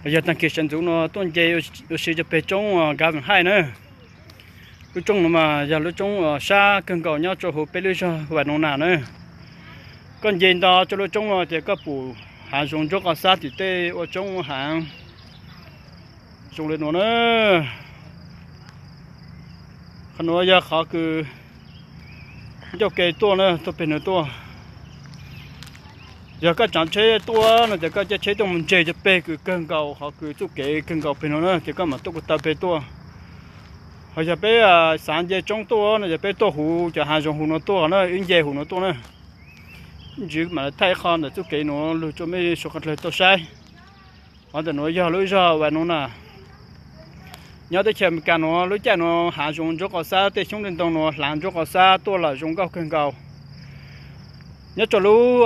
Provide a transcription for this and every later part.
bây giờ tăng kỳ sản xuất nó tuần chơi ở sử dụng bê trong gà vàng hai nữa lúc trong mà giờ lúc trong xa cần cầu nhau cho hồ bê lưu cho và nông nàn nữa còn hiện đó cho lúc trong thì có phủ hàng dùng cho cả xa thì tê ở trong hàng dùng lên nó nữa còn nói giờ khó cứ cho cái tua nữa tôi bên nữa tua giờ các chẳng chế tua nó giờ các chế trong mình chế cho bê cứ cần cầu họ cứ chụp cái cần cầu bên nó nữa thì có mà tôi có tập bê tua họ giờ bê sáng giờ trong tua nó giờ bê tua hủ giờ hàng dùng hủ nó tua nó ứng giờ hủ nó tua nữa chứ mà thay con để chụp cái nó lưu cho mấy số các loại tôi sai họ để nói giờ lối giờ và nó nè nhớ tới chuyện cả nó lối chạy nó hàng dùng cho có xa tới xuống đến tông nó làm cho có xa tua là dùng cao cần cầu nhớ cho lú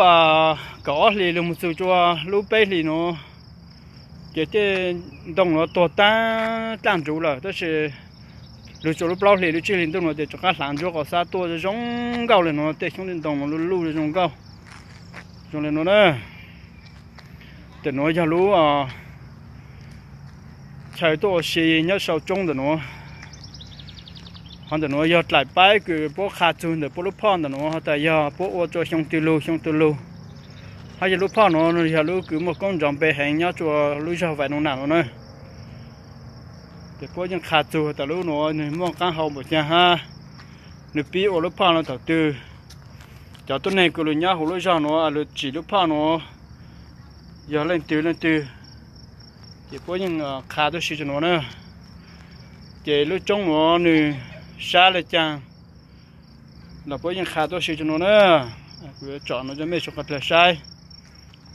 có thì một số cho lú bé thì nó cái đồng nó to ta làm chủ là tức là lú cho lú bao thì lú chỉ lên đồng nó để cho các làm cho có xa to giống cao lên nó để xuống đến đồng nó lú giống cao giống lên nó nữa để nói cho lú chạy to xì nhớ sau trong để nó họ để nó giờ lại bài cứ bố khát chun để bố lúc phong để nó tại giờ bố ô cho xong tiêu lu hay giờ lúc phong nó giờ lúc cứ một con rồng bè hàng nhá cho lúc giờ phải nó nào nữa để bố những khát chun tại lúc nó mua cá hồng một nhà ha nếu bí ô lúc phong nó đầu tư cho tuần này cứ lúc nhá hồi lúc giờ nó lúc chỉ lúc phong nó giờ lên từ thì bố những khát tôi xí cho nó nữa để lúc trong nó nữa xa lại chăng là bố những khá tôi sử dụng nó nữa cứ chọn nó cho mấy số là sai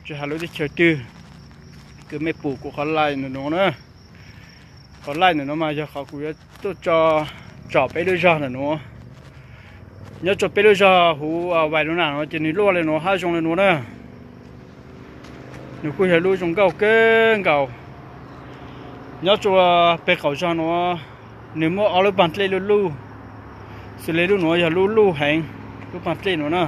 chứ hà lối đi chơi tư cứ mấy phụ của họ lại nữa nữa họ lại nữa mà giờ họ cứ tôi cho bé đứa ra nữa nhớ cho bé đứa ra hú vài đứa nào nó chỉ ní lúa lên nó hai trong lên nó nữa nếu cứ hay lúa trong cầu kênh cầu nhớ cho bé cầu ra nó nếu mà ở lúc bàn tay lu xử lý lúc nữa giờ lu hành lúc bàn tay nữa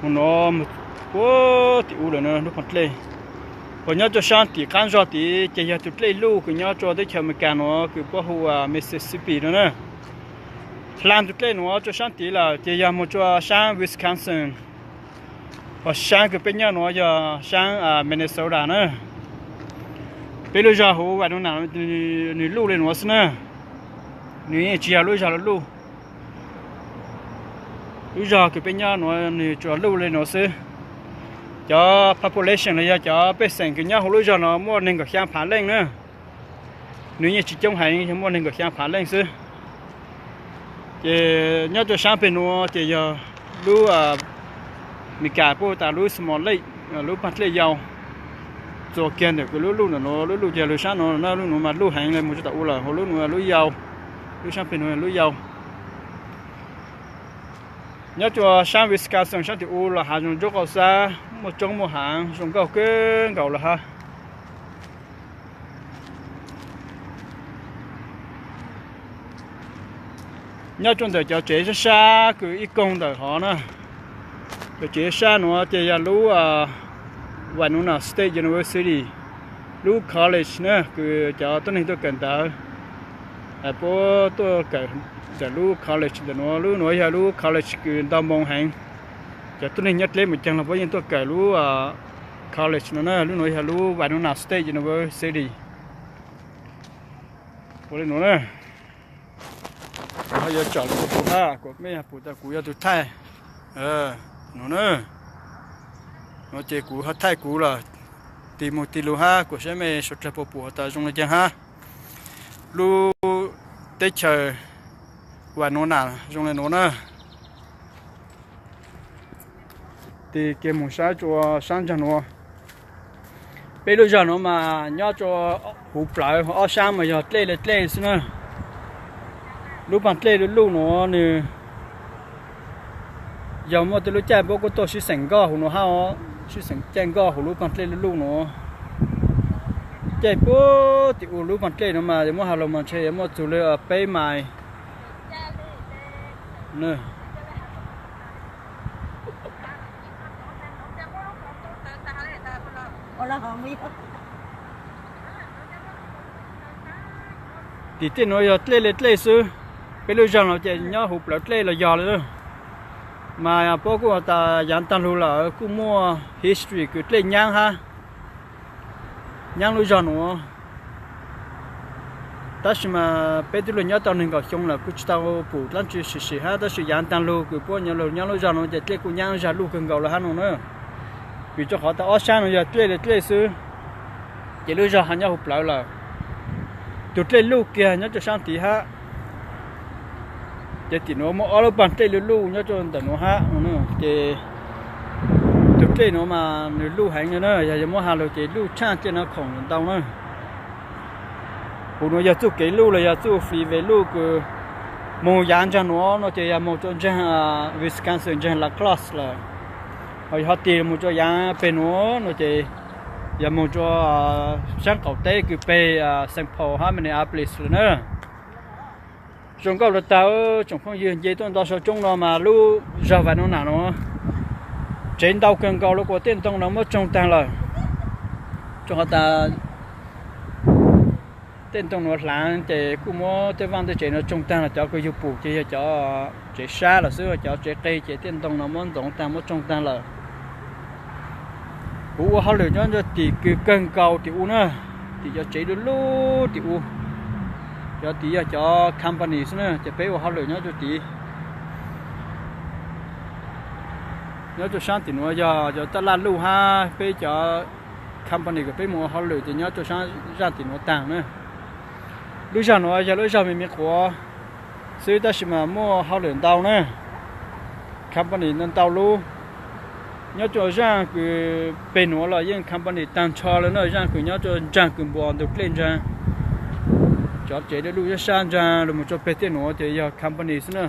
nó một quá thì u rồi nữa lúc bàn tay còn nhớ cho sáng thì can cho thì chỉ giờ tụt lấy lu cứ nhớ cho tới chờ mình càn nó cứ qua hồ Mississippi nữa làm tụt lấy nữa cho sáng thì là chỉ giờ một cho sáng Wisconsin và sáng cứ bên nhau nó giờ sáng Minnesota nữa bây giờ hồ và nó nào nửa lúa lên nó xin nè nửa chỉ là lúa giờ là lúa giờ cái bên nhau nó nửa cho lúa lên nó xin cho population này cho bên sinh cái nhau hồ lúa giờ nó mua nên có khám phá lên nữa nửa chỉ trong hành thì mua nên có khám phá lên xin thì nhớ cho sáng bên nó thì giờ lúa mình cả bộ ta lúa small lake lúa bắt lấy dầu cho kiên được cái lúa nó lúa giờ lúa sáng nó lúa mà lúa hàng lên một chút tàu là hồ lúa dầu lúa sáng bên lúa dầu nhớ cho sáng Wisconsin sáng thì u là hàng dùng cho cầu xa một trong một hàng dùng cầu cái cầu là ha nhớ trong đời cho chế xa cứ ít công đời họ nữa để chế xa nó thì là lúa và nó là State University, lú college nữa, cứ cho tôi nên tôi cần tới, bố tôi cần cho lú college để nó lú nói là lú college cứ đào mong hàng, cho tôi nên nhắc lên một chăng là bố nhân tôi cần lú college nữa, lú nói là lú và nó là State University, bố lên nó nữa, bây giờ chọn một phụ ha, của mấy phụ ta cụ giờ tôi thay, nó nữa. Nó chỉ cú hết thay cú là tìm một tí lúa ha của xe mẹ sốt ra bộ ta dùng là ha lúa tết trời và nó nào dùng là nó nữa thì cái mùng sa cho sang cho nó bây giờ nó mà nhớ cho hụp lại họ sang mà giờ lên xin nữa lúc bạn lên lúc nó nè giờ mà tôi lúc chạy bố có tôi sẽ sành go nó hao chứ sẵn chèn go hồ lúa bằng lên luôn nó chạy bố thì hồ lúa bằng lên nó mà để mua hàng lồng mà chơi mua chủ lực ở bay mài nè thì tên nó giờ tle sư bây giờ nó chạy nhớ hụp là tle là giờ rồi mà bố của ta dán tăng luôn là cũng mua history cứ tle nhang ha nhang lúc giờ nó ta chỉ mà bây giờ nhớ tao nên gọi chung là cứ tao phụ lắm chứ xí ha ta chỉ dán tăng luôn cứ bố nhang lúc giờ nó chạy tle cũng nhang ra lúc cần gọi là hắn nữa vì cho họ ta ở sang nó giờ tle sư chạy lúc giờ hắn nhớ hụp lại là tụi lên lu kia nhớ cho sang tí ha, chỉ tí nó mà ở đâu bàn tay lu nhớ cho tụi nó ha, nữa chỉ tụi lên nó mà lu hành nữa, giờ mua hàng rồi chỉ lu chăn cho nó khổng đau nữa, bữa nó giờ tụi cái lu là giờ tụi free về lu cứ mua dán cho nó chỉ là mua cho dán Wisconsin dán là class là, rồi họ tìm mua cho dán bên nó chỉ giờ mua cho sáng cầu tây cứ về Saint Paul ha mình Minneapolis nữa chúng câu là tao chúng không dừng dây tuần tao số chung nó mà lu giờ vào nó nào nó trên tàu cần cầu lúc có tiền tông nó mất trong tăng rồi cho ta tiền tông nó láng thì cũng mua tới văn tới chuyện nó trong tăng là cho cái dụng cụ chỉ cho chỉ xa là xưa cho chỉ cây chỉ tiền tông nó mất tổng tăng mất trong tăng rồi u họ lựa chọn cho thì cứ cần cầu thì u nữa thì cho chế được luôn thì u cho tí cho company nữa cho bé họ lựa chọn cho tí nhớ cho sáng thì nó cho ta làm luôn ha bé cho company của bé mua họ lựa thì nhớ cho sáng ra thì nó tăng nữa lúc sau nó giờ lúc sau mình cóซื้อ ta chỉ mà mua họ lựa tàu nữa company nên tàu luôn nhớ cho ra cái bên nó là những company tăng cho lên rồi ra cái nhớ cho trang cái bọn được lên ra cho chế được lúc ra ra rồi một cho bên nó thì giờ company nữa